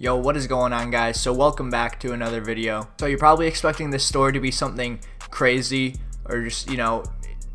Yo, what is going on, guys? So welcome back to another video. So you're probably expecting this story to be something crazy or just,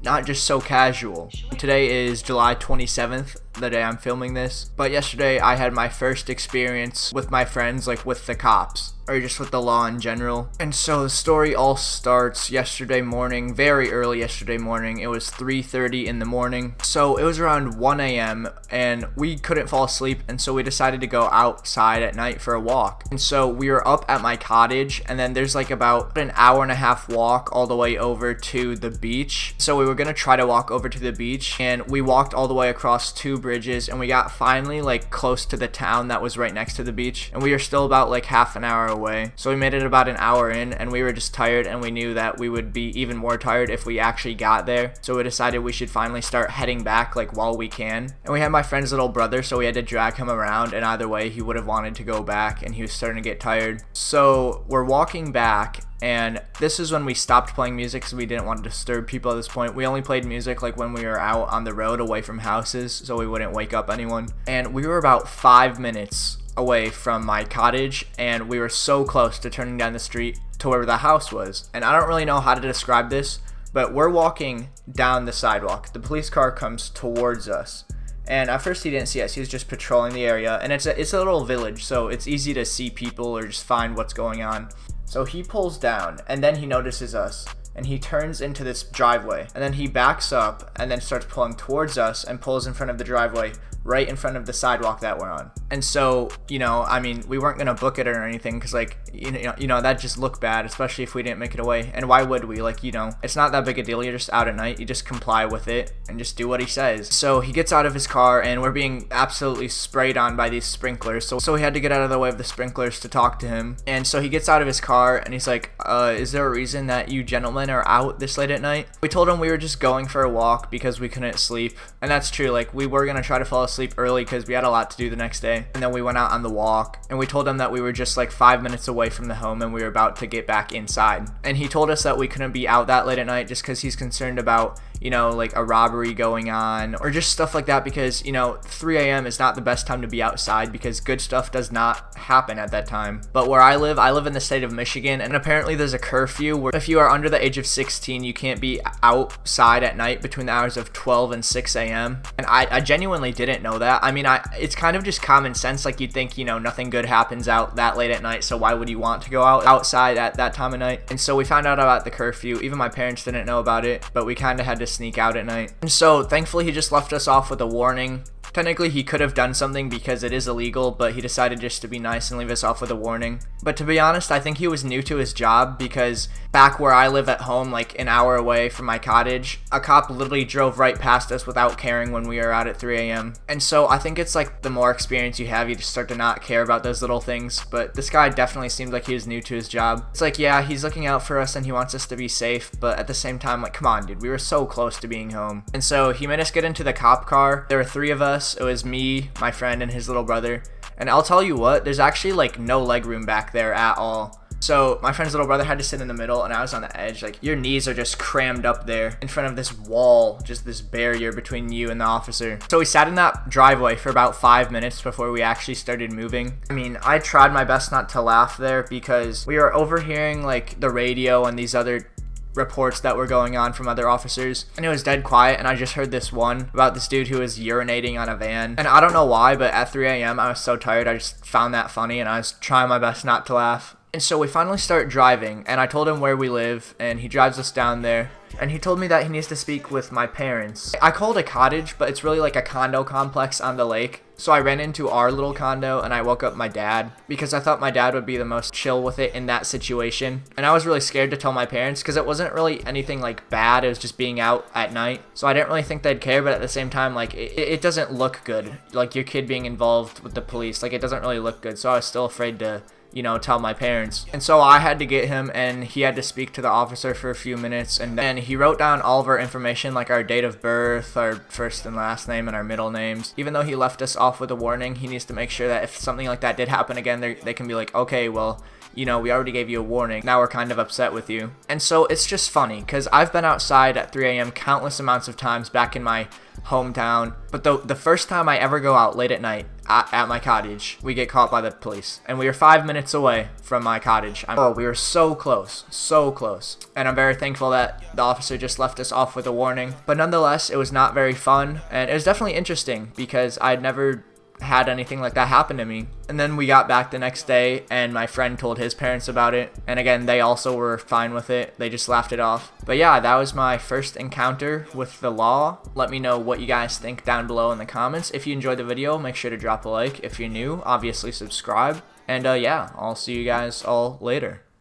not just so casual. Today is July 27th, the day I'm filming this. But yesterday I had my first experience with my friends, like with the cops, or just with the law in general. And so the story all starts yesterday morning, very early yesterday morning. It was 3:30 in the morning. So it was around 1 a.m. and we couldn't fall asleep, and so we decided to go outside at night for a walk. And so we were up at my cottage, and then there's like about an hour and a half walk all the way over to the beach. So we were gonna try to walk over to the beach, and we walked all the way across two bridges, and we got finally like close to the town that was right next to the beach, and we were still about like half an hour away. So we made it about an hour in, and we were just tired, and we knew that we would be even more tired if we actually got there. So we decided we should finally start heading back like while we can. And we had my friend's little brother, so we had to drag him around, and either way he would have wanted to go back, and he was starting to get tired. So we're walking back, and this is when we stopped playing music because we didn't want to disturb people at this point. We only played music like when we were out on the road away from houses, so we wouldn't wake up anyone. And we were about 5 minutes away from my cottage, and we were so close to turning down the street to where the house was. And I don't really know how to describe this, but we're walking down the sidewalk. The police car comes towards us, and at first he didn't see us. He was just patrolling the area, and it's a little village, so it's easy to see people or just find what's going on. So he pulls down, and then he notices us, and he turns into this driveway, and then he backs up and then starts pulling towards us and pulls in front of the driveway, right in front of the sidewalk that we're on. And so, we weren't gonna book it or anything, because that just looked bad, especially if we didn't make it away. And why would we? It's not that big a deal. You're just out at night. You just comply with it and just do what he says. So he gets out of his car, and we're being absolutely sprayed on by these sprinklers. So we had to get out of the way of the sprinklers to talk to him. And so he gets out of his car, and he's like, is there a reason that you gentlemen are out this late at night? We told him we were just going for a walk because we couldn't sleep. And that's true. We were gonna try to fall asleep early because we had a lot to do the next day. And then we went out on the walk, and we told him that we were just 5 minutes away from the home, and we were about to get back inside. And he told us that we couldn't be out that late at night just because he's concerned about a robbery going on or just stuff like that, because 3 a.m. is not the best time to be outside because good stuff does not happen at that time. But where I live in the state of Michigan, and apparently there's a curfew where if you are under the age of 16, you can't be outside at night between the hours of 12 and 6 a.m. And I genuinely didn't know that. It's kind of just common sense. You'd think, nothing good happens out that late at night, so why would you want to go outside at that time of night? And so we found out about the curfew. Even my parents didn't know about it, but we kind of had to sneak out at night. And so thankfully he just left us off with a warning. Technically he could have done something because it is illegal, but he decided just to be nice and leave us off with a warning. But to be honest, I think he was new to his job, because back where I live at home, an hour away from my cottage, a cop literally drove right past us without caring when we were out at 3 a.m. And so I think it's the more experience you have, you just start to not care about those little things. But this guy definitely seemed like he was new to his job. It's yeah, he's looking out for us and he wants us to be safe, but at the same time, come on, dude, we were so close to being home. And so he made us get into the cop car. There were three of us. It was me, my friend, and his little brother. And I'll tell you what, there's actually no leg room back there at all. So my friend's little brother had to sit in the middle, and I was on the edge. Your knees are just crammed up there in front of this wall, just this barrier between you and the officer. So we sat in that driveway for about 5 minutes before we actually started moving. I tried my best not to laugh there because we were overhearing the radio and these other reports that were going on from other officers, and it was dead quiet, and I just heard this one about this dude who was urinating on a van. And I don't know why, but at 3 a.m. I was so tired, I just found that funny, and I was trying my best not to laugh. And so we finally start driving, and I told him where we live, and he drives us down there. And he told me that he needs to speak with my parents. I call it a cottage, but it's really a condo complex on the lake. So I ran into our little condo, and I woke up my dad because I thought my dad would be the most chill with it in that situation. And I was really scared to tell my parents because it wasn't really anything bad. It was just being out at night. So I didn't really think they'd care, but at the same time, it doesn't look good. Your kid being involved with the police, it doesn't really look good. So I was still afraid to tell my parents. And so I had to get him, and he had to speak to the officer for a few minutes, and then he wrote down all of our information, our date of birth, our first and last name, and our middle names. Even though he left us off with a warning, he needs to make sure that if something like that did happen again, they can be okay, well, we already gave you a warning. Now we're kind of upset with you. And so it's just funny, because I've been outside at 3 a.m. countless amounts of times back in my hometown, But the first time I ever go out late at night at my cottage, we get caught by the police. And we were 5 minutes away from my cottage. We were so close, so close. And I'm very thankful that the officer just left us off with a warning. But nonetheless, it was not very fun. And it was definitely interesting because I'd never had anything like that happen to me. And then we got back the next day and my friend told his parents about it, and again they also were fine with it. They just laughed it off. But yeah, that was my first encounter with the law. Let me know what you guys think down below in the comments. If you enjoyed the video, make sure to drop a like. If you're new, obviously subscribe. And yeah, I'll see you guys all later.